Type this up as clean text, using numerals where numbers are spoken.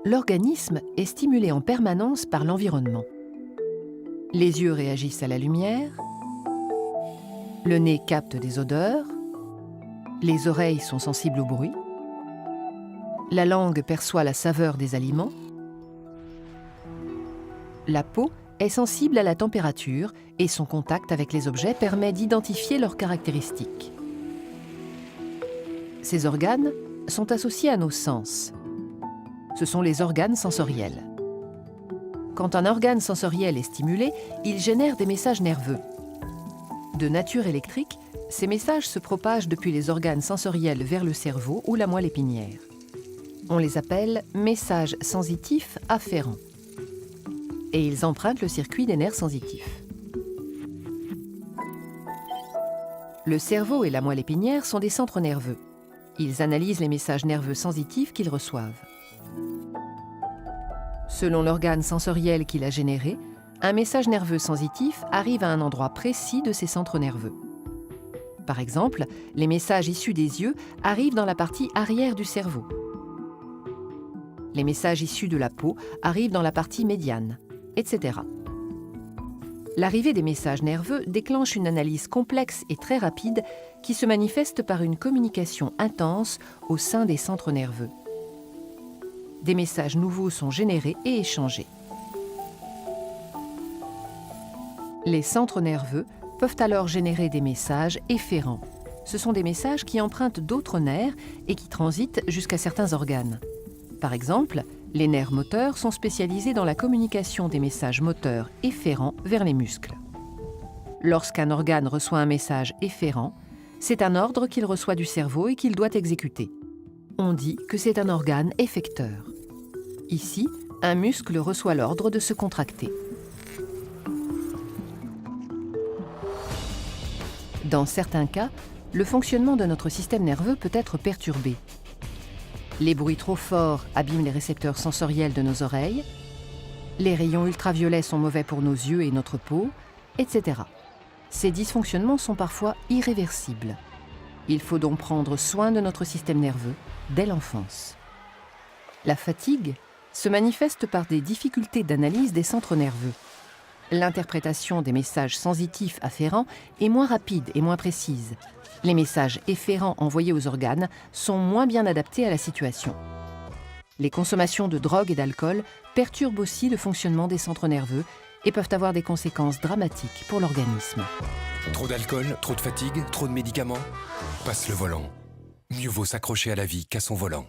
l'organisme est stimulé en permanence par l'environnement. Les yeux réagissent à la lumière, le nez capte des odeurs, les oreilles sont sensibles au bruit, la langue perçoit la saveur des aliments, la peau est sensible à la température et son contact avec les objets permet d'identifier leurs caractéristiques. Ces organes sont associés à nos sens. Ce sont les organes sensoriels. Quand un organe sensoriel est stimulé, il génère des messages nerveux. De nature électrique, ces messages se propagent depuis les organes sensoriels vers le cerveau ou la moelle épinière. On les appelle messages sensitifs afférents. Et ils empruntent le circuit des nerfs sensitifs. Le cerveau et la moelle épinière sont des centres nerveux. Ils analysent les messages nerveux sensitifs qu'ils reçoivent. Selon l'organe sensoriel qu'il a généré, un message nerveux sensitif arrive à un endroit précis de ces centres nerveux. Par exemple, les messages issus des yeux arrivent dans la partie arrière du cerveau. Les messages issus de la peau arrivent dans la partie médiane, etc. L'arrivée des messages nerveux déclenche une analyse complexe et très rapide qui se manifeste par une communication intense au sein des centres nerveux. Des messages nouveaux sont générés et échangés. Les centres nerveux peuvent alors générer des messages efférents. Ce sont des messages qui empruntent d'autres nerfs et qui transitent jusqu'à certains organes. Par exemple, les nerfs moteurs sont spécialisés dans la communication des messages moteurs efférents vers les muscles. Lorsqu'un organe reçoit un message efférent, c'est un ordre qu'il reçoit du cerveau et qu'il doit exécuter. On dit que c'est un organe effecteur. Ici, un muscle reçoit l'ordre de se contracter. Dans certains cas, le fonctionnement de notre système nerveux peut être perturbé. Les bruits trop forts abîment les récepteurs sensoriels de nos oreilles, les rayons ultraviolets sont mauvais pour nos yeux et notre peau, etc. Ces dysfonctionnements sont parfois irréversibles. Il faut donc prendre soin de notre système nerveux dès l'enfance. La fatigue se manifeste par des difficultés d'analyse des centres nerveux. L'interprétation des messages sensitifs afférents est moins rapide et moins précise. Les messages efférents envoyés aux organes sont moins bien adaptés à la situation. Les consommations de drogue et d'alcool perturbent aussi le fonctionnement des centres nerveux et peuvent avoir des conséquences dramatiques pour l'organisme. Trop d'alcool, trop de fatigue, trop de médicaments? Passe le volant. Mieux vaut s'accrocher à la vie qu'à son volant.